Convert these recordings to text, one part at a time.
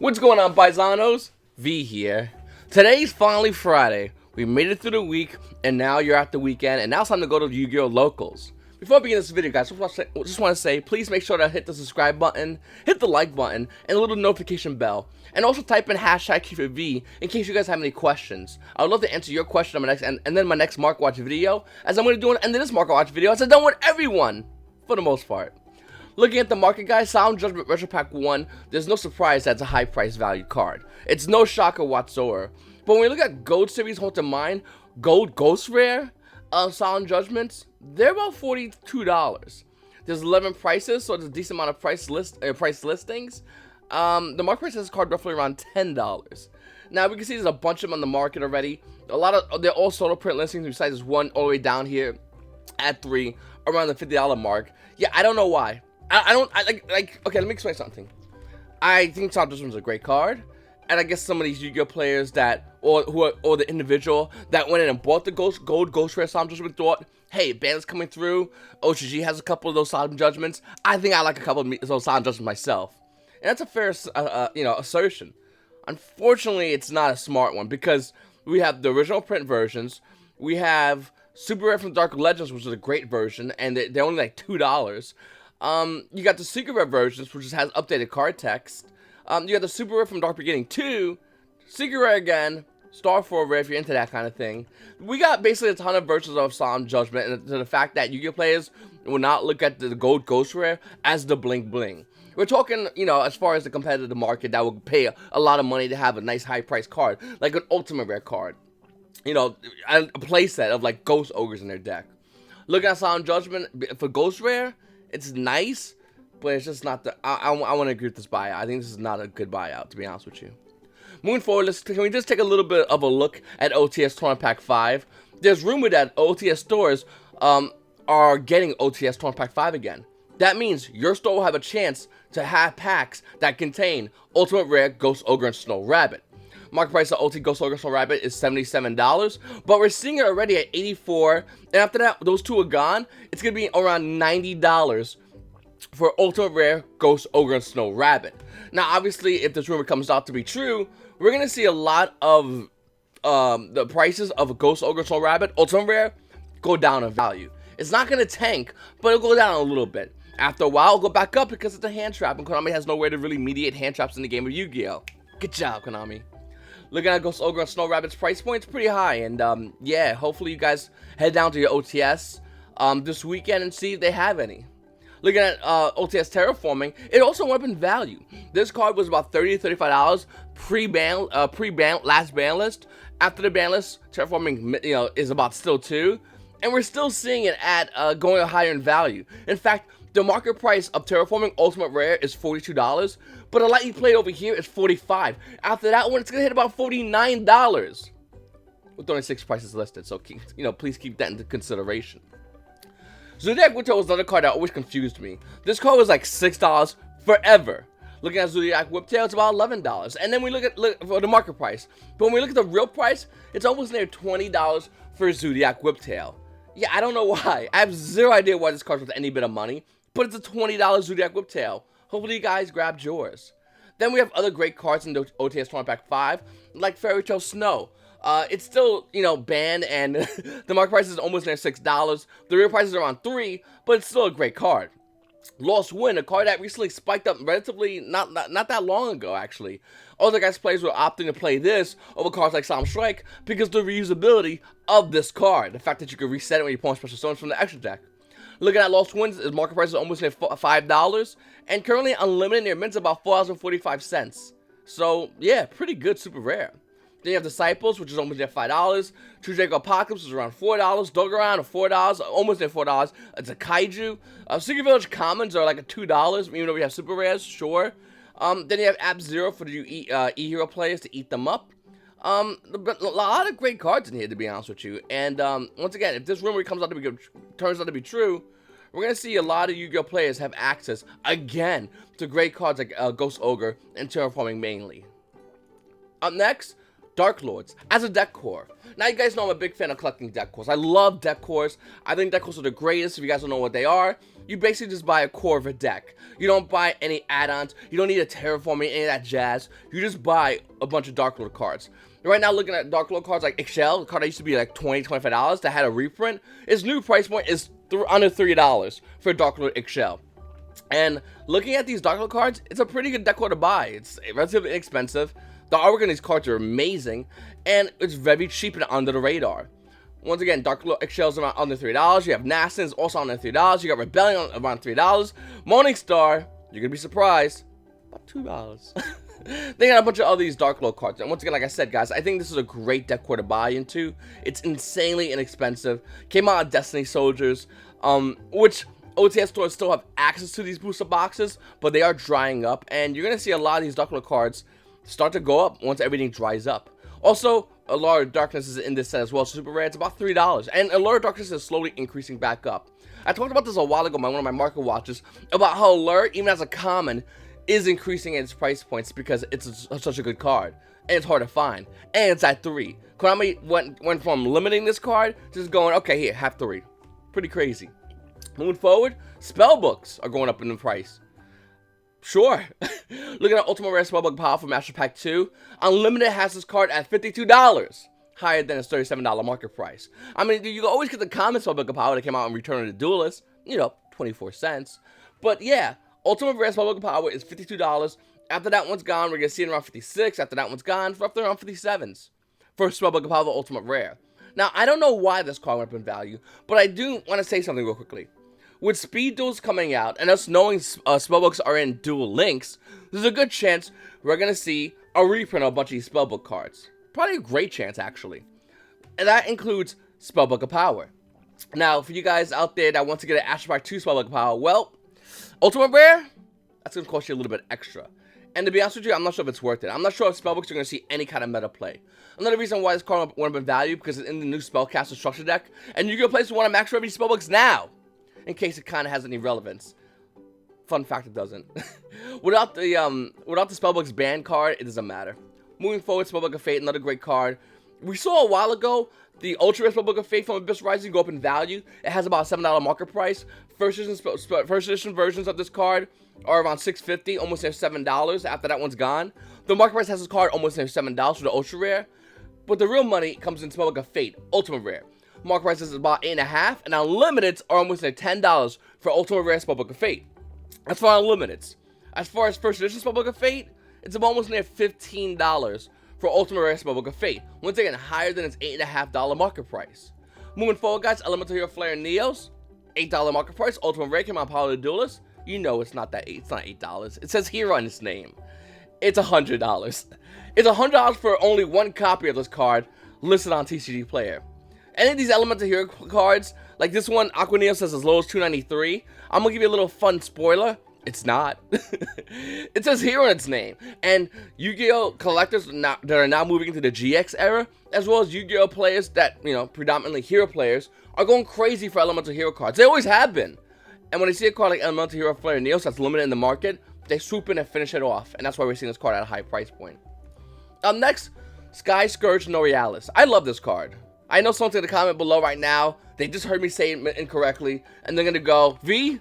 What's going on, paisanos? V here. Today's finally Friday. We made it through the week, and now you're at the weekend, and now it's time to go to Yu-Gi-Oh! Locals. Before I begin this video, guys, just want to say, please make sure to hit the subscribe button, hit the like button, and the little notification bell. And also type in hashtag KeepItV in case you guys have any questions. I would love to answer your question on my next, and then my next Market Watch video, as I'm going to do an end of this Market Watch video, as I've done with everyone, for the most part. Looking at the market, guys, Sound Judgment Retro Pack 1, there's no surprise that's a high price value card. It's no shocker whatsoever. But when we look at Gold Series Haunted Mind, Gold Ghost Rare, Sound Judgments, they're about $42. There's 11 prices, so it's a decent amount of price listings. The market price of this card roughly around $10. Now, we can see there's a bunch of them on the market already. They're all solo print listings, besides this one all the way down here at 3, around the $50 mark. Yeah, I don't know why. Okay, let me explain something. I think Sound Judgment is a great card, and I guess some of these Yu-Gi-Oh players or the individual that went in and bought the Gold Ghost Rare Sound Judgment thought, hey, Band's coming through, OGG has a couple of those Sound Judgments, I think I like a couple of those Sound Judgments myself. And that's a fair, assertion. Unfortunately, it's not a smart one, because we have the original print versions, we have Super Rare from Dark Legends, which is a great version, and they're only like $2. You got the Secret Rare versions, which has updated card text. You got the Super Rare from Dark Beginning 2, Secret Rare again, Star 4 Rare if you're into that kind of thing. We got basically a ton of versions of Sound Judgment, and to the fact that Yu-Gi-Oh players will not look at the Gold Ghost Rare as the bling bling. We're talking, as far as the competitive market that will pay a lot of money to have a nice high price card, like an Ultimate Rare card. A playset of like Ghost Ogres in their deck. Looking at Sound Judgment for Ghost Rare, it's nice, but it's just not the. I want to agree with this buyout. I think this is not a good buyout, to be honest with you. Moving forward, can we just take a little bit of a look at OTS Tournament Pack 5? There's rumor that OTS stores are getting OTS Tournament Pack 5 again. That means your store will have a chance to have packs that contain Ultimate Rare, Ghost Ogre, and Snow Rabbit. Market price of OT Ghost Ogre and Snow Rabbit is $77, but we're seeing it already at $84, and after that, those two are gone, it's going to be around $90 for Ultimate Rare, Ghost Ogre, and Snow Rabbit. Now, obviously, if this rumor comes out to be true, we're going to see a lot of the prices of Ghost Ogre and Snow Rabbit, Ultimate Rare, go down in value. It's not going to tank, but it'll go down a little bit. After a while, it'll go back up because it's a hand trap, and Konami has no way to really mediate hand traps in the game of Yu-Gi-Oh! Good job, Konami. Looking at Ghost Ogre and Snow Rabbit's price point, it's pretty high, and yeah, hopefully you guys head down to your OTS this weekend and see if they have any. Looking at OTS Terraforming, it also went up in value. This card was about $30 to $35 pre-ban, last ban list. After the ban list, Terraforming is about still $2, and we're still seeing it at going higher in value. In fact, the market price of Terraforming Ultimate Rare is $42, but a lot you played over here is $45. After that one, it's gonna hit about $49 with only 6 prices listed. So please keep that into consideration. Zodiac Whiptail was another card that always confused me. This card was like $6 forever. Looking at Zodiac Whiptail, it's about $11, and then we look for the market price. But when we look at the real price, it's almost near $20 for Zodiac Whiptail. Yeah, I don't know why. I have zero idea why this card's worth any bit of money, but it's a $20 Zodiac Whiptail. Hopefully you guys grabbed yours. Then we have other great cards in the OTS Tournament Pack 5, like Fairy Tale Snow. It's still, banned, and the market price is almost near $6. The real price is around $3, but it's still a great card. Lost Wind, a card that recently spiked up relatively not that long ago, actually. Other guys players were opting to play this over cards like Solemn Strike because the reusability of this card. The fact that you can reset it when you pull special stones from the extra deck. Looking at Lost Winds, the market price is almost near $5, and currently unlimited near mint's about $4.45. So yeah, pretty good, super rare. Then you have Disciples, which is almost near $5. True Draco Apocalypse is around $4. Dogaran are $4, almost near $4. It's a Kaiju. Secret Village Commons are like a $2, even though we have super rares, sure. Then you have App Zero for the E-Hero players to eat them up. A lot of great cards in here, to be honest with you. And once again, if this rumor turns out to be true, we're going to see a lot of Yu-Gi-Oh players have access, again, to great cards like Ghost Ogre and Terraforming mainly. Up next, Dark Lords as a deck core. Now, you guys know I'm a big fan of collecting deck cores. I love deck cores. I think deck cores are the greatest. If you guys don't know what they are, you basically just buy a core of a deck. You don't buy any add-ons. You don't need a terraforming, any of that jazz. You just buy a bunch of Dark Lord cards. Right now, looking at Dark Lord cards like Excel, the card that used to be like $20, $25 that had a reprint, its new price point is under $3 for Dark Lord Excel. And looking at these Dark Lord cards, it's a pretty good deck core to buy. It's relatively inexpensive. The artwork on these cards are amazing, and it's very cheap and under the radar. Once again, Dark Lord Excel is around under $3. You have Nastin's also under $3. You got Rebellion around $3. Morning Star, you're gonna be surprised, about $2. They got a bunch of other these Dark Lord cards, and once again, like I said, guys, I think this is a great deck core to buy into. It's insanely inexpensive. Came out of Destiny Soldiers, which OTS stores still have access to these booster boxes, but they are drying up, and you're gonna see a lot of these Dark Lord cards start to go up once everything dries up. Also, Allure of Darkness is in this set as well, super rare. It's about $3, and Allure of Darkness is slowly increasing back up. I talked about this a while ago on one of my market watches about how Allure, even as a common, is increasing its price points because it's such a good card, and it's hard to find, and it's at 3. Konami went from limiting this card to just going, okay, here, have 3. Pretty crazy. Moving forward, spellbooks are going up in the price. Sure. Look at our Ultimate Rare Spellbook Power for Master Pack 2. Unlimited has this card at $52, higher than its $37 market price. I mean, you can always get the common Spellbook of Power that came out in Return of the Duelist, 24 cents. But yeah, Ultimate Rare Spellbook of Power is $52. After that one's gone, we're going to see it around 56. After that one's gone, roughly around 57s for Spellbook of Power Ultimate Rare. Now, I don't know why this card went up in value, but I do want to say something real quickly. With speed duels coming out, and us knowing spellbooks are in dual links, there's a good chance we're going to see a reprint of a bunch of these spellbook cards. Probably a great chance, actually. And that includes Spellbook of Power. Now, for you guys out there that want to get an Astro Pack 2 Spellbook of Power, well, Ultimate Rare, that's going to cost you a little bit extra. And to be honest with you, I'm not sure if it's worth it. I'm not sure if spellbooks are going to see any kind of meta play. Another reason why this card went up in value, because it's in the new Spellcaster Structure deck, and you're going to place one of Max Revenue spellbooks now, in case it kind of has any relevance. Fun fact, it doesn't. without the Spellbook's ban card, it doesn't matter. Moving forward, Spellbook of Fate, another great card. We saw a while ago the Ultra Rare Spellbook of Fate from Abyss Rising go up in value. It has about a $7 market price. First edition versions of this card are around $6.50, almost near $7. After that one's gone, the market price has this card almost near $7 for the Ultra Rare. But the real money comes in Spellbook of Fate, Ultimate Rare. Market price is about $8.50, and Unlimiteds are almost at $10 for Ultimate Rare Spellbook of Fate. That's for Unlimiteds. As far as First Edition Spellbook of Fate, it's almost near $15 for Ultimate Rare Spellbook of Fate. Once again, higher than its $8.50 market price. Moving forward, guys, Elemental Hero Flare Neos, $8 market price. Ultimate Rare came out Power of the Duelist. You know it's not $8. It says Hero in its name. It's $100. It's $100 for only one copy of this card listed on TCG Player. Any of these Elemental Hero cards, like this one, Aqua Neo says as low as $2.93. I'm gonna give you a little fun spoiler. It's not. It says Hero in its name. And Yu-Gi-Oh! Collectors that are now moving into the GX era, as well as Yu-Gi-Oh! Players that, predominantly Hero players, are going crazy for Elemental Hero cards. They always have been. And when they see a card like Elemental Hero Flare Neos that's limited in the market, they swoop in and finish it off. And that's why we're seeing this card at a high price point. Next, Sky Scourge Norealis. I love this card. I know someone's going to comment below right now. They just heard me say it incorrectly. And they're going to go, V?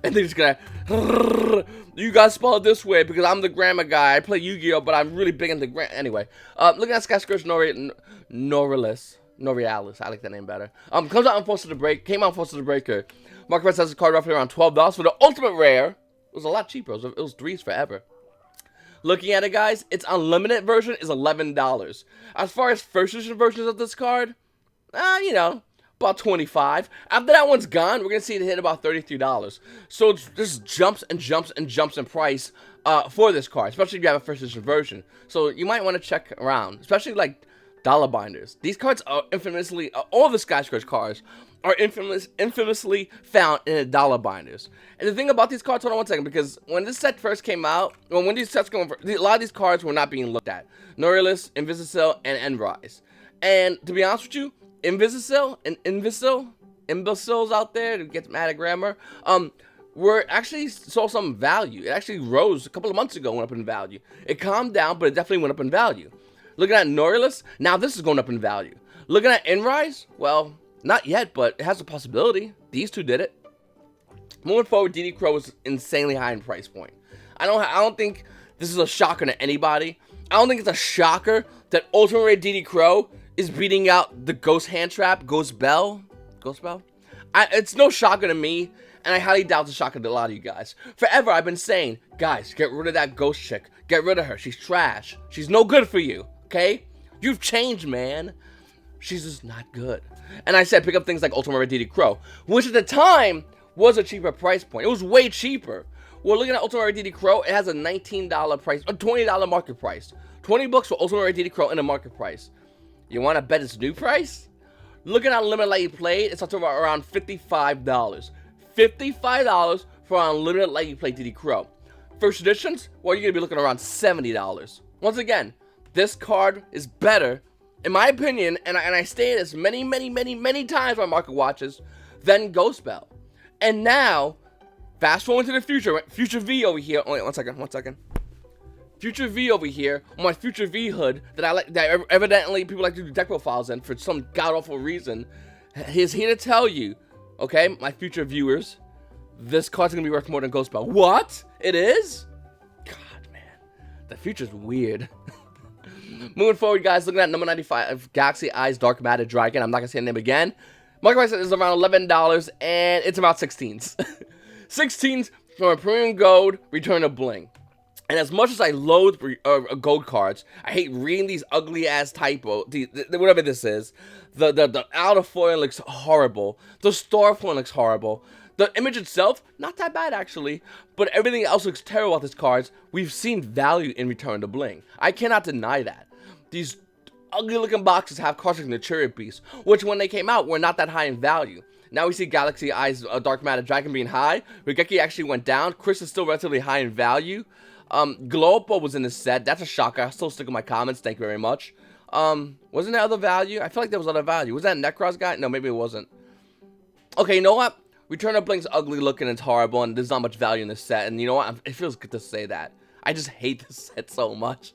And they're just going to, you guys spell it this way because I'm the grammar guy. I play Yu-Gi-Oh! But I'm really big into grammar. Anyway, looking at Sky Scourge Norealis. I like that name better. Comes out on Force of the Break. Came out on Force of the Breaker. Market price has a card roughly around $12. For the Ultimate Rare, it was a lot cheaper. It was 3s forever. Looking at it, guys, its unlimited version is $11. As far as first edition versions of this card, about $25. After that one's gone, we're going to see it hit about $33. So it just jumps and jumps and jumps in price for this card, especially if you have a first edition version. So you might want to check around, especially like dollar binders. These cards are infamously, all the Sky Scourge cards are infamously found in the dollar binders. And the thing about these cards, hold on one second, because when this set first came out, when these sets came out, a lot of these cards were not being looked at. Norealis, Invisisil, and Endrise. And to be honest with you, Invisisil and imbeciles out there that get mad at grammar, were actually saw some value. It actually rose a couple of months ago, went up in value. It calmed down, but it definitely went up in value. Looking at Norylist, now this is going up in value. Looking at Inrise, well, not yet, but it has a possibility. These two did it. Moving forward, DD Crow is insanely high in price point. I don't think this is a shocker to anybody. I don't think it's a shocker that Ultimate Rare DD Crow is beating out the Ghost Hand Trap, Ghost Bell. It's no shocker to me, and I highly doubt it's a shocker to a lot of you guys. Forever, I've been saying, guys, get rid of that ghost chick. Get rid of her. She's trash. She's no good for you, okay? You've changed, man. She's just not good. And I said pick up things like Ultimate Rare DD Crow, which at the time was a cheaper price point. It was way cheaper. Well, looking at Ultimate Rare DD Crow, it has a $19 price, a $20 market price. 20 bucks for Ultimate Rare DD Crow in the market price. You want to bet its new price? Looking at Unlimited Let You Play, it's up to around $55. $55 for Unlimited Let You Play DD Crow. First editions, well, you're going to be looking around $70. Once again, this card is better, in my opinion, and I stated this many times on Market Watches, than Ghost Bell. And now, fast forward to the future. Future V over here. Oh, wait, one second. Future V over here on my Future V hood that evidently people like to do deck profiles in for some god awful reason. He's here to tell you, okay, my future viewers, this card's gonna be worth more than Ghost Bell. What? It is? God, man, the future's weird. Moving forward, guys, looking at number 95, Galaxy Eyes Dark Matter Dragon. I'm not gonna say the name again. Market price is around $11, and it's about 16s. 16s from Imperium Gold, Return of Bling. And as much as I loathe gold cards, I hate reading these ugly ass typo, whatever this is. The outer foil looks horrible. The star foil looks horrible. The image itself, not that bad actually, but everything else looks terrible about these cards. We've seen value in Return to Bling. I cannot deny that. These ugly looking boxes have cards like the Chariot Beast, which when they came out were not that high in value. Now we see Galaxy Eyes Dark Matter Dragon being high. Regeki actually went down. Chris is still relatively high in value. Globo was in this set. That's a shocker. I'll still stick with my comments. Thank you very much. Wasn't there other value? I feel like there was other value. Was that Necros guy? No, maybe it wasn't. Okay, you know what? Return of Bling's ugly looking and it's horrible, and there's not much value in this set. And you know what? It feels good to say that. I just hate this set so much.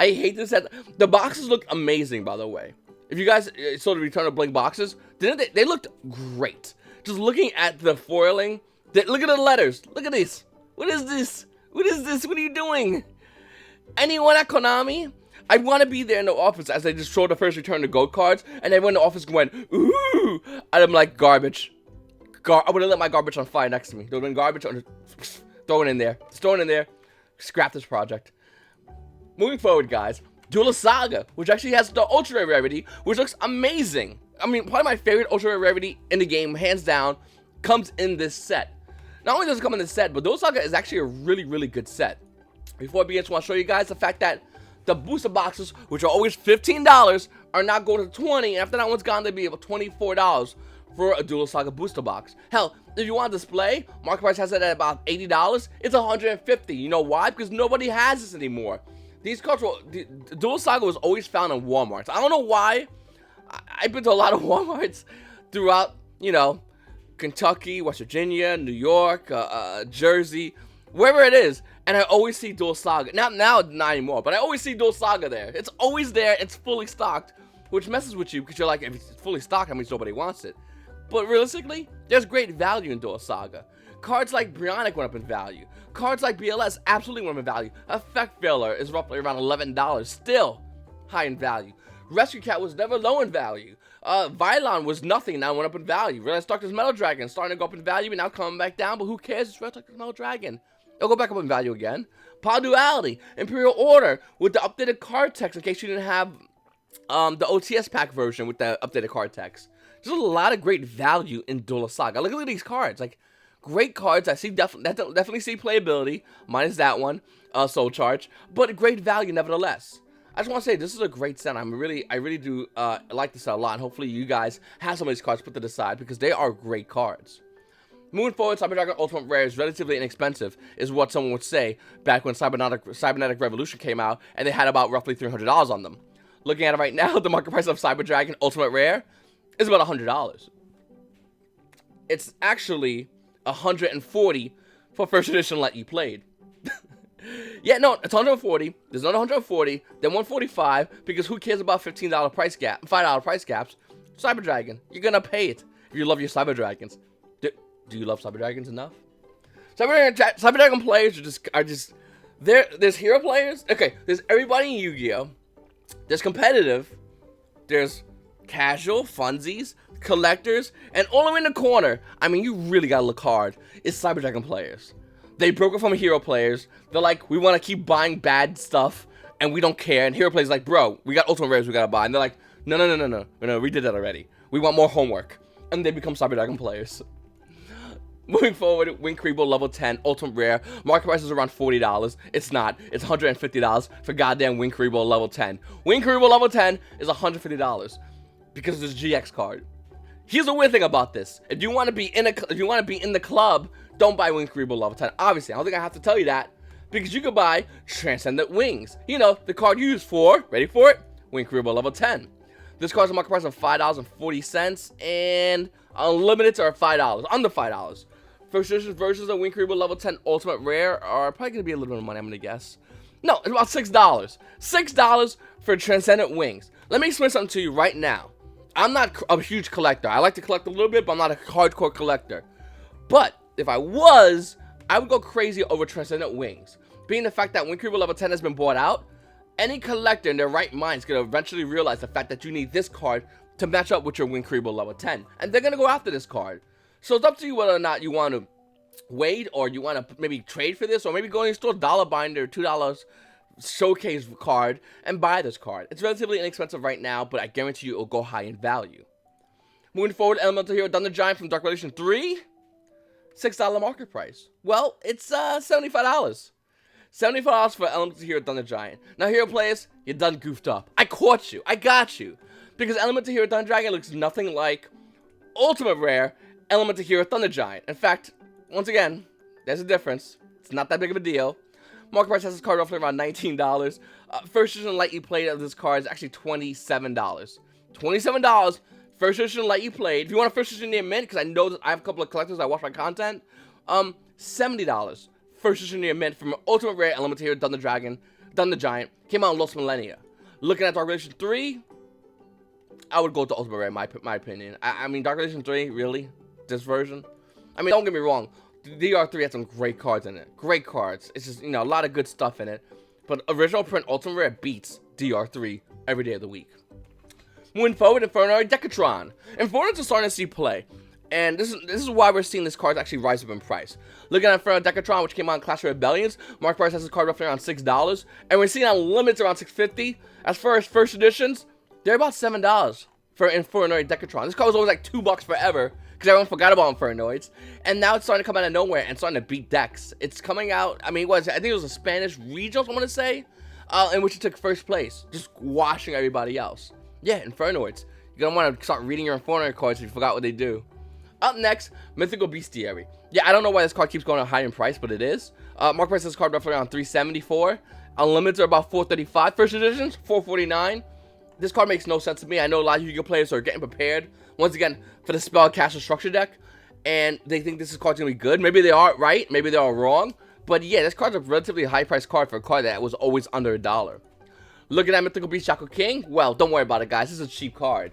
I hate this set. The boxes look amazing, by the way. If you guys saw the Return of Bling boxes, didn't they? They looked great. Just looking at the foiling. Look at the letters. Look at this. What is this? What is this? What are you doing? Anyone at Konami? I want to be there in the office as they just show the first Return to Gold cards, and everyone in the office went, ooh, and I'm like, garbage. I would have let my garbage on fire next to me. There would have been garbage on throw it in there. Just throw it in there. Scrap this project. Moving forward, guys, Duelist Saga, which actually has the Ultra Rare Rarity, which looks amazing. I mean, one of my favorite Ultra Rare Rarity in the game, hands down, comes in this set. Not only does it come in this set, but Duelist Saga is actually a really good set. Before I begin, I just want to show you guys the fact that the booster boxes, which are always $15, are now going to $20, and after that one's gone, they'll be about $24 for a Duelist Saga booster box. Hell, if you want a display, market price has it at about $80. It's $150. You know why? Because nobody has this anymore. These cards were, Duelist Saga was always found in Walmarts. I don't know why. I've been to a lot of Walmarts throughout, you know, Kentucky, West Virginia, New York, Jersey, wherever it is, and I always see Duelist Saga. Not anymore, but I always see Duelist Saga there. It's always there. It's fully stocked, which messes with you because you're like, if it's fully stocked, that means nobody wants it. But realistically, there's great value in Duelist Saga. Cards like Brionic went up in value. Cards like BLS absolutely went up in value. Effect Failure is roughly around $11, still high in value. Rescue Cat was never low in value. Vylon was nothing, now went up in value. Red Doctor's Metal Dragon starting to go up in value, but now coming back down, but who cares? It's Red Doctor's Metal Dragon. It'll go back up in value again. Pod Duality, Imperial Order, with the updated card text in case you didn't have the OTS pack version with the updated card text. There's a lot of great value in Duelist Saga. Look at these cards, like great cards. I see definitely see playability, minus that one, Soul Charge, but great value nevertheless. I just want to say this is a great set. I really do like this set a lot. And hopefully you guys have some of these cards put to the side because they are great cards. Moving forward, Cyber Dragon Ultimate Rare is relatively inexpensive, is what someone would say back when Cybernetic Revolution came out, and they had about roughly $300 on them. Looking at it right now, the market price of Cyber Dragon Ultimate Rare is about $100. It's actually $140 for first edition Let You Played. Yeah, no, it's 140. There's not 140, then 145, because who cares about $15 price gap, $5 price gaps? Cyber Dragon, you're gonna pay it if you love your Cyber Dragons. Do you love Cyber Dragons enough? Cyber Dragon players are just there's hero players. Okay, there's everybody in Yu-Gi-Oh. There's competitive. There's casual, funsies, collectors, and all the way in the corner, I mean, you really gotta look hard, is Cyber Dragon players. They broke it from hero players. They're like, we want to keep buying bad stuff, and we don't care. And hero players like, bro, we got ultimate rares we gotta buy. And they're like, no, we did that already. We want more homework. And they become Cyber Dragon players. Moving forward, Winkreebo level 10, ultimate rare. Market price is around $40. It's not. It's $150 for goddamn Winkreebo level 10. Winkreebo level 10 is $150 because of this GX card. Here's the weird thing about this. If you want to be in the club, don't buy Winkreebo level 10. Obviously, I don't think I have to tell you that, because you could buy Transcendent Wings. You know, the card you use for, ready for it? Winkreebo level 10. This card's a market price of $5.40, and unlimited are $5, under $5. First edition versions of Winkreebo level 10 ultimate rare are probably going to be a little bit of money, I'm going to guess. No, it's about $6. $6 for Transcendent Wings. Let me explain something to you right now. I'm not a huge collector. I like to collect a little bit, but I'm not a hardcore collector. But if I was, I would go crazy over Transcendent Wings. Being the fact that Winkreebo level 10 has been bought out, any collector in their right mind is going to eventually realize the fact that you need this card to match up with your Winkreebo level 10. And they're going to go after this card. So it's up to you whether or not you want to wait, or you want to maybe trade for this, or maybe go in your store, $1 $2 showcase card, and buy this card. It's relatively inexpensive right now, but I guarantee you it will go high in value. Moving forward, Elemental Hero Thunder Giant from Dark Relation 3, $6 market price. Well, it's $75. $75 for Elemental Hero Thunder Giant. Now, hero players, you done goofed up. I caught you. I got you. Because Elemental Hero Thunder Dragon looks nothing like Ultimate Rare Elemental Hero Thunder Giant. In fact, once again, there's a difference. It's not that big of a deal. Market price has this card roughly around $19. First edition light you played of this card is actually $27. $27. First edition light you played. If you want a first edition near mint, because I know that I have a couple of collectors that watch my content, $70. First edition near mint from Ultimate Rare Elemental Hero Thunder Giant. Came out in Los Millennia. Looking at Dark Relation 3, I would go to Ultimate Rare, my opinion. I mean, Dark Relation 3, really? This version? I mean, don't get me wrong. DR3 had some great cards in it. Great cards. It's just, you know, a lot of good stuff in it. But original print Ultimate Rare beats DR3 every day of the week. Moving forward, Inferno Decatron. Inferno's are starting to see play. And this is why we're seeing this card actually rise up in price. Looking at Inferno Decatron, which came out in Clash of Rebellions, market price has this card roughly around $6. And we're seeing on limits around $6.50. As far as first editions, they're about $7 for Inferno Decatron. This card was always like $2 forever, because everyone forgot about Infernoids, and now it's starting to come out of nowhere and starting to beat decks. It's coming out, I mean, I think it was a Spanish regional, I want to say, in which it took first place, just washing everybody else. Yeah, Infernoids. You're going to want to start reading your Infernoid cards if you forgot what they do. Up next, Mythical Bestiary. Yeah, I don't know why this card keeps going high in price, but it is. Market price of this card roughly around $374. Unlimited are about $435. First editions, $449. This card makes no sense to me. I know a lot of Yu-Gi-Oh players are getting prepared, once again, for the Spellcaster Structure deck, and they think this card's going to be good. Maybe they are right, maybe they are wrong, but yeah, this card's a relatively high-priced card for a card that was always under $1. Looking at Mythical Beast Shackle King, well, don't worry about it, guys. This is a cheap card.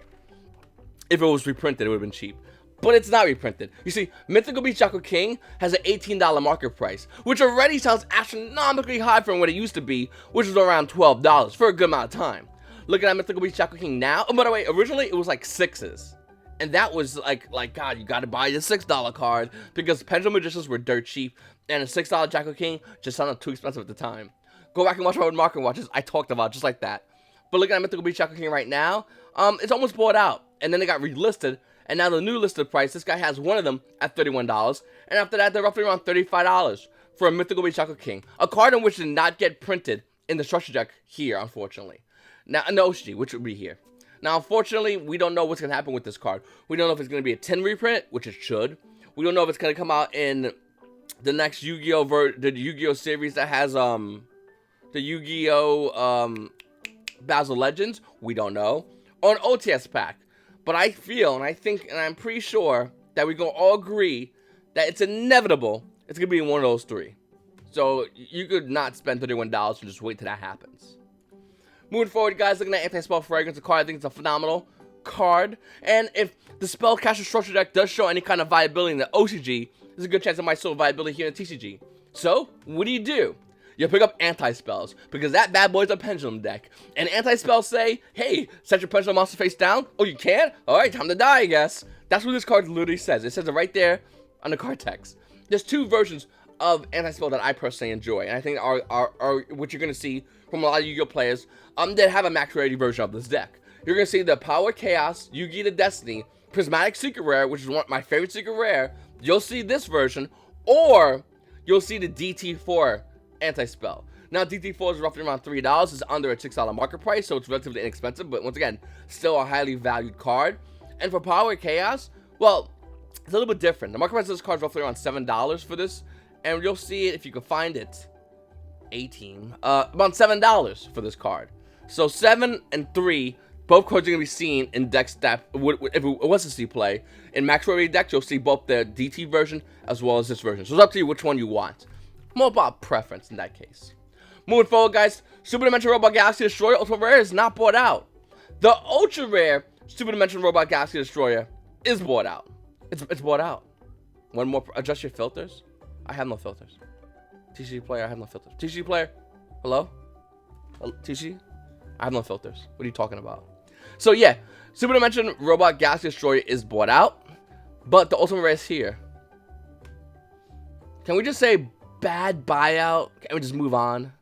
If it was reprinted, it would have been cheap. But it's not reprinted. You see, Mythical Beast Shackle King has an $18 market price, which already sounds astronomically high from what it used to be, which was around $12 for a good amount of time. Looking at Mythical Beast Shackle King now, oh, by the way, originally it was like $6s. And that was like God, you gotta buy the $6 card, because Pendulum Magicians were dirt cheap, and a $6 Shackle King just sounded too expensive at the time. Go back and watch my old market watches I talked about just like that. But looking at Mythical Beast Shackle King right now, it's almost bought out, and then it got relisted, and now the new listed price, this guy has one of them at $31, and after that they're roughly around $35 for a Mythical Beast Shackle King, a card in which did not get printed in the structure deck here, unfortunately. Now, an OG, which would be here. Now, unfortunately, we don't know what's going to happen with this card. We don't know if it's going to be a 10 reprint, which it should. We don't know if it's going to come out in the next Yu-Gi-Oh! The Yu-Gi-Oh! Series that has, the Yu-Gi-Oh! Basil Legends. We don't know. Or an OTS pack. But I feel, and I think, and I'm pretty sure that we're going to all agree that it's inevitable it's going to be one of those three. So you could not spend $31 and just wait till that happens. Moving forward, guys, looking at Anti-Spell Fragrance, the card, I think it's a phenomenal card. And if the Spellcaster Structure deck does show any kind of viability in the OCG, there's a good chance it might show viability here in the TCG. So, what do? You pick up Anti-Spells, because that bad boy's a Pendulum deck. And Anti-Spells say, hey, set your Pendulum monster face down. Oh, you can't? Alright, time to die, I guess. That's what this card literally says. It says it right there on the card text. There's two versions of Anti-Spell that I personally enjoy, and I think are what you're going to see from a lot of Yu-Gi-Oh players that have a max rarity version of this deck. You're going to see the Power Chaos, Yu-Gi-Oh! The Destiny, Prismatic Secret Rare, which is one of my favorite Secret Rare. You'll see this version, or you'll see the DT4 Anti-Spell. Now, DT4 is roughly around $3. It's under a $6 market price, so it's relatively inexpensive, but once again, still a highly valued card. And for Power Chaos, well, it's a little bit different. The market price of this card is roughly around $7 for this, and you'll see it if you can find it. About $7 for this card. So 7 and 3, both cards are going to be seen in decks that, if it was to see play, in max rarity decks, you'll see both the DT version as well as this version. So it's up to you which one you want. More about preference in that case. Moving forward, guys, Super Dimension Robot Galaxy Destroyer Ultra Rare is not bought out. The Ultra Rare Super Dimension Robot Galaxy Destroyer is bought out. It's bought out. One more, adjust your filters. I have no filters. TCG player, I have no filters. TCG player, hello? TCG? I have no filters. What are you talking about? So yeah, Super Dimension Robot Galaxy Destroyer is bought out, but the Ultimate Rare is here. Can we just say bad buyout? Can we just move on?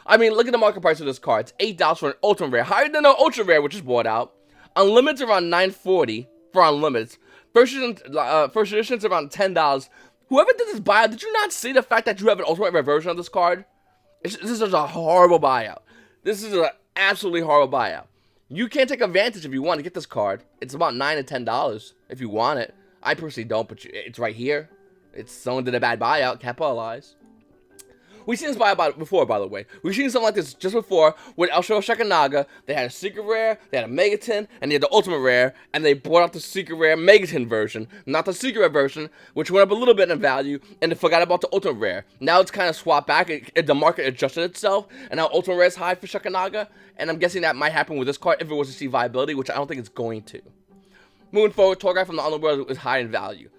I mean, look at the market price of this card. It's $8 for an Ultimate Rare, higher than the Ultra Rare, which is bought out. Unlimited's around $9.40 for Unlimited. First edition's around $10. Whoever did this buyout, did you not see the fact that you have an Ultimate Rare version of this card? This is a horrible buyout. This is an absolutely horrible buyout. You can't take advantage if you want to get this card. It's about $9 to $10 if you want it. I personally don't, but it's right here. It's someone did a bad buyout. Capitalize. We've seen this buyout before, by the way. We've seen something like this just before with El Shikanaga. They had a Secret Rare, they had a Megaton, and they had the Ultimate Rare, and they brought out the Secret Rare Megaton version, not the Secret Rare version, which went up a little bit in value, and they forgot about the Ultimate Rare. Now it's kind of swapped back. The market adjusted itself, and now Ultimate Rare is high for Shikanaga, and I'm guessing that might happen with this card if it was to see viability, which I don't think it's going to. Moving forward, Torgai from the Underworld is high in value.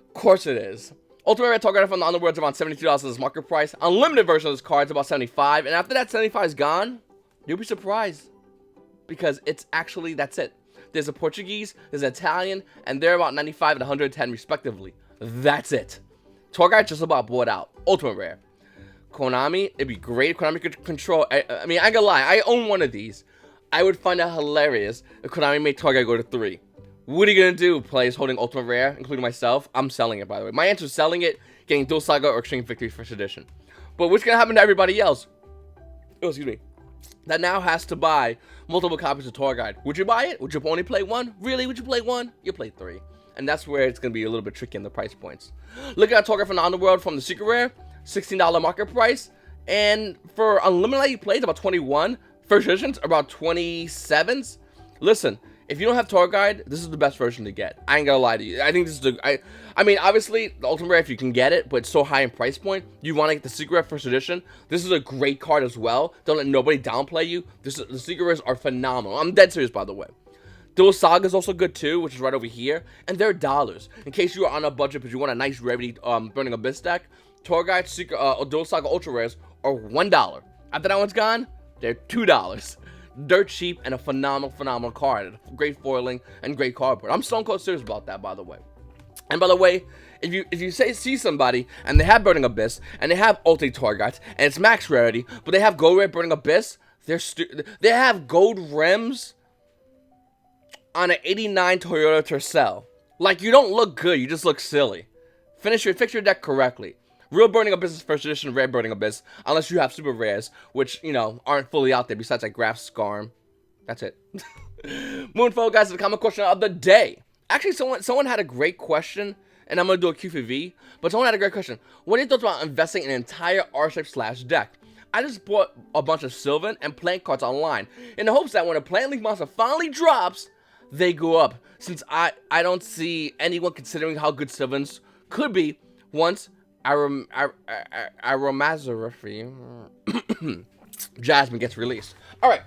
Of course it is. Ultimate Rare Target from the Underworld is around $72 in this market price. Unlimited version of this card is about $75, and after that $75 is gone, you'll be surprised. Because it's actually, that's it. There's a Portuguese, there's an Italian, and they're about 95 and 110 respectively. That's it. Torgai just about bought out. Ultimate Rare. Konami, it'd be great if Konami could control, I mean, I ain't gonna lie, I own one of these. I would find it hilarious if Konami made Torgai go to 3. What are you going to do, players holding Ultimate Rare, including myself? I'm selling it, by the way. My answer is selling it, getting Duel Saga or Extreme Victory First Edition. But what's going to happen to everybody else? Oh, excuse me. That now has to buy multiple copies of Tour Guide. Would you buy it? Would you only play one? Really? Would you play one? You play 3. And that's where it's going to be a little bit tricky in the price points. Look at Tour Guide from the Underworld from the Secret Rare. $16 market price. And for Unlimited, you played about 21. First Editions, about 27s. Listen. If you don't have Tour Guide, this is the best version to get. I ain't gonna lie to you. I think this is the... I mean, obviously, the Ultimate Rare, if you can get it, but it's so high in price point, you want to get the Secret Rare First Edition. This is a great card as well. Don't let nobody downplay you. The Secret Rares are phenomenal. I'm dead serious, by the way. Duel Saga is also good, too, which is right over here. And they're dollars. In case you are on a budget, but you want a nice, rarity Burning Abyss deck, Tour Guide, Duel Saga Ultra Rares are $1. After that one's gone, they're $2. Dirt cheap and a phenomenal card. Great foiling and great cardboard. I'm stone cold serious about that, by the way. And by the way, if you see somebody and they have Burning Abyss and they have Ulti Tour Guides and it's max rarity, but they have Gold Rare Burning Abyss, they have gold rims on an 89 Toyota Tercel. Like, you don't look good, you just look silly. Fix your deck correctly. Real Burning Abyss is First Edition, Rare Burning Abyss, unless you have Super Rares, which, you know, aren't fully out there, besides like Graf Skarm. That's it. Moving forward, guys, to the comment question of the day. Actually, someone had a great question, and I'm going to do a Q4V, but someone had a great question. What are your thoughts about investing in an entire R-Shape / deck? I just bought a bunch of Sylvan and Plant cards online, in the hopes that when a Plant Link monster finally drops, they go up, since I don't see anyone considering how good Sylvans could be once aromatherapy Jasmine gets released. All right,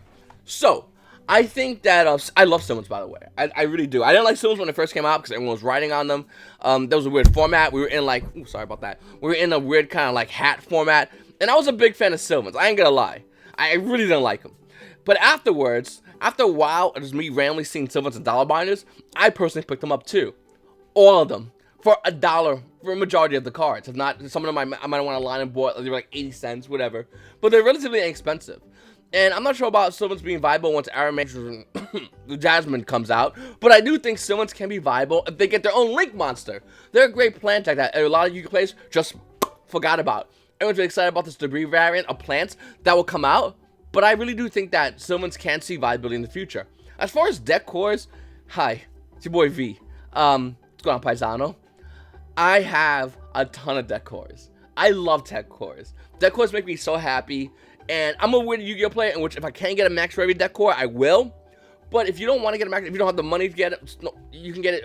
so I think that I love Simmons, by the way. I really do. I didn't like Simmons when it first came out because everyone was writing on them. There was a weird format. We were in like, ooh, sorry about that. We were in a weird kind of like hat format, and I was a big fan of Simmons. I ain't gonna lie. I really didn't like him. But afterwards, after a while, it was me randomly seeing Simmons and dollar binders. I personally picked them up too, all of them, for $1 for a majority of the cards. If not, some of them I might want to line and bought. They were like 80 cents, whatever. But they're relatively inexpensive. And I'm not sure about Simmons being viable once Aromatherapy Jasmine comes out, but I do think Simmons can be viable if they get their own Link Monster. They're a great plant deck that a lot of you players just forgot about. Everyone's really excited about this debris variant of plants that will come out, but I really do think that Simmons can see viability in the future. As far as deck cores, hi, it's your boy V. What's going on, Paisano? I have a ton of deck cores. I love deck cores. Deck cores make me so happy. And I'm a weird Yu-Gi-Oh player in which if I can't get a max for every deck core, I will. But if you don't want to get a max, if you don't have the money to get it, you can get it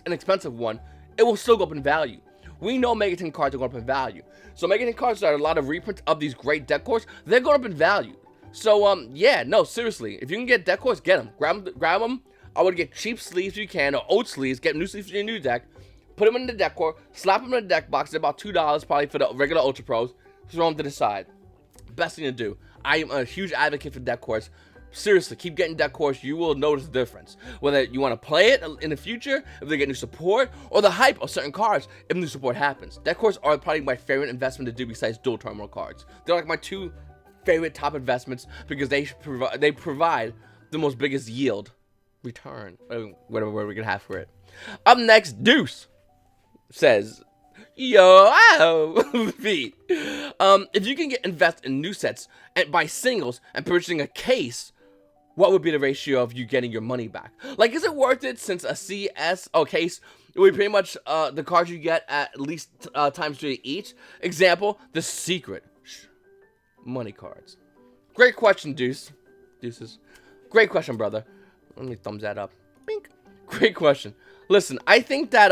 an expensive one. It will still go up in value. We know Megaton cards are going up in value. So Megaton cards are a lot of reprints of these great deck cores. They're going up in value. So yeah, no, seriously, if you can get deck cores, get them. Grab them. I would get cheap sleeves if you can, or old sleeves. Get new sleeves for your new deck. Put them in the deck core. Slap them in the deck box. They're about $2 probably for the regular Ultra Pros. Throw them to the side. Best thing to do. I am a huge advocate for deck cores. Seriously, keep getting deck cores. You will notice the difference. Whether you want to play it in the future, if they get new support, or the hype of certain cards if new support happens. Deck cores are probably my favorite investment to do besides dual terminal cards. They're like my two favorite top investments because they provide the most biggest yield return, whatever word we can have for it. Up next, Deuce says, yo, ow, V. If you can invest in new sets and buy singles and purchasing a case, what would be the ratio of you getting your money back? Like, is it worth it since a CS case would be pretty much the cards you get at least times 3 each? Example, the secret money cards. Great question, Deuces. Great question, brother. Let me thumbs that up. Bink. Great question. Listen, I think that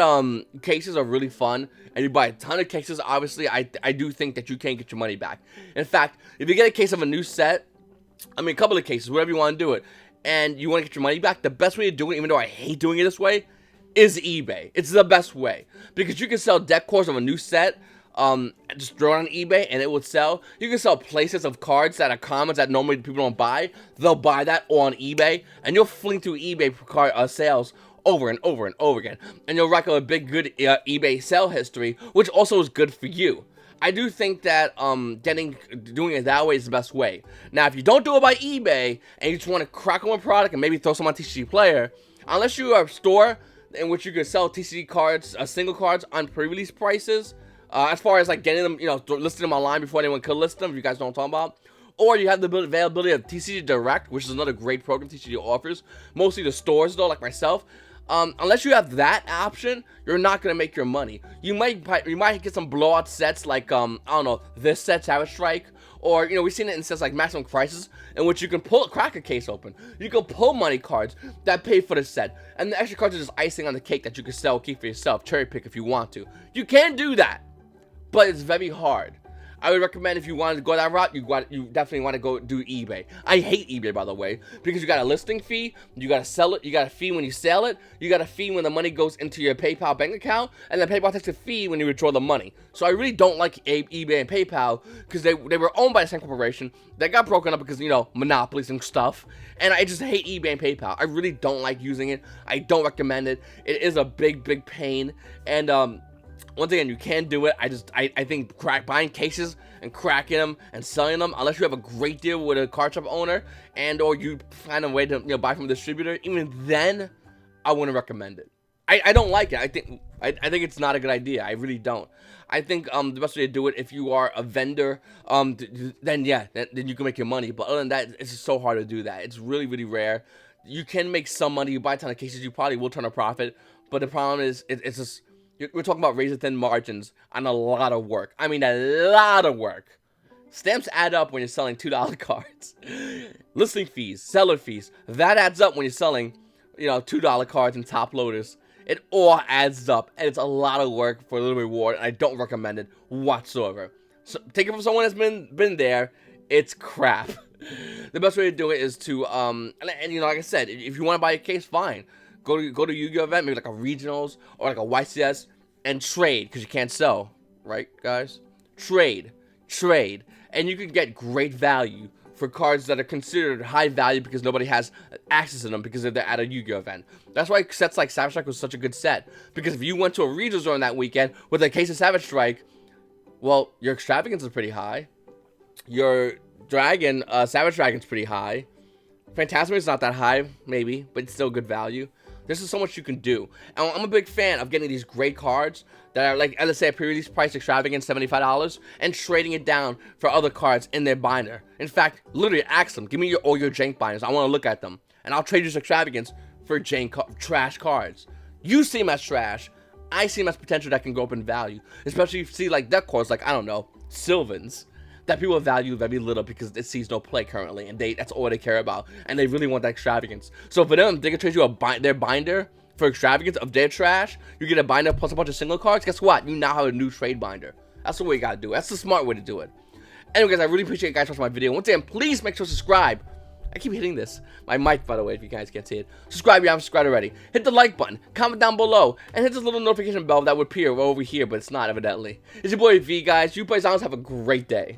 cases are really fun, and you buy a ton of cases. Obviously, I do think that you can get your money back. In fact, if you get a case of a new set, I mean a couple of cases, whatever you want to do it, and you want to get your money back, the best way to do it, even though I hate doing it this way, is eBay. It's the best way because you can sell deck cores of a new set. Just throw it on eBay and it would sell. You can sell places of cards that are commons that normally people don't buy. They'll buy that on eBay, and you'll fling through eBay card sales over and over and over again, and you'll rack up a big good eBay sell history, which also is good for you. I do think that doing it that way is the best way. Now, if you don't do it by eBay and you just want to crack on a product and maybe throw some on TCG Player, unless you are a store in which you can sell TCG cards, single cards on pre-release prices, as far as like getting them, listing them online before anyone could list them, if you guys know what I'm talking about. Or you have the availability of TCG Direct, which is another great program TCG offers. Mostly the stores, though, like myself. Unless you have that option, you're not gonna make your money. You might get some blowout sets like I don't know, this set, Savage Strike, or we've seen it in sets like Maximum Crisis, in which you can crack a case open. You can pull money cards that pay for the set, and the extra cards are just icing on the cake that you can sell, keep for yourself, cherry pick if you want to. You can do that, but it's very hard. I would recommend if you wanted to go that route, you definitely want to go do eBay. I hate eBay, by the way, because you got a listing fee, you got to sell it, you got a fee when you sell it, you got a fee when the money goes into your PayPal bank account, and then PayPal takes a fee when you withdraw the money. So I really don't like eBay and PayPal because they were owned by the same corporation. They got broken up because, monopolies and stuff, and I just hate eBay and PayPal. I really don't like using it. I don't recommend it. It is a big, big pain, and once again, you can do it. I think buying cases and cracking them and selling them, unless you have a great deal with a card shop owner or you find a way to buy from a distributor, even then, I wouldn't recommend it. I don't like it. I think it's not a good idea. I really don't. I think the best way to do it, if you are a vendor, then you can make your money. But other than that, it's just so hard to do that. It's really, really rare. You can make some money. You buy a ton of cases, you probably will turn a profit. But the problem is, it's just... We're talking about razor-thin margins on a lot of work. I mean, a lot of work. Stamps add up when you're selling $2 cards. Listing fees, seller fees, that adds up when you're selling, $2 cards and top loaders. It all adds up, and it's a lot of work for a little reward, and I don't recommend it whatsoever. So take it from someone that's been there. It's crap. The best way to do it is to and you know, like I said, if you want to buy a case, fine. Go to Yu-Gi-Oh event, maybe like a regionals or like a YCS, and trade, because you can't sell, right, guys? Trade, and you can get great value for cards that are considered high value because nobody has access to them because they're at a Yu-Gi-Oh event. That's why sets like Savage Strike was such a good set, because if you went to a regionals during that weekend with a case of Savage Strike, well, your extravagance is pretty high. Your dragon, Savage Dragon's pretty high. Phantasm is not that high, maybe, but it's still good value. There's just so much you can do. And I'm a big fan of getting these great cards that are like, let's say, a pre-release price extravagant, $75, and trading it down for other cards in their binder. In fact, literally ask them, give me all your jank binders. I want to look at them. And I'll trade you extravagance for jank trash cards. You see them as trash. I see them as potential that can go up in value. Especially if you see like deck cards like, I don't know, Sylvans, that people value very little because it sees no play currently, and that's all they care about, and they really want that extravagance. So for them, they can trade you their binder for extravagance of their trash. You get a binder plus a bunch of single cards. Guess what? You now have a new trade binder. That's the way you gotta do it. That's the smart way to do it. Anyway, guys, I really appreciate you guys watching my video. Once again, please make sure to subscribe. I keep hitting my mic, by the way, if you guys can't see it. Subscribe if you haven't subscribed already. Hit the like button, comment down below, and hit this little notification bell that would appear over here, but it's not, evidently. It's your boy V, guys. You guys have a great day.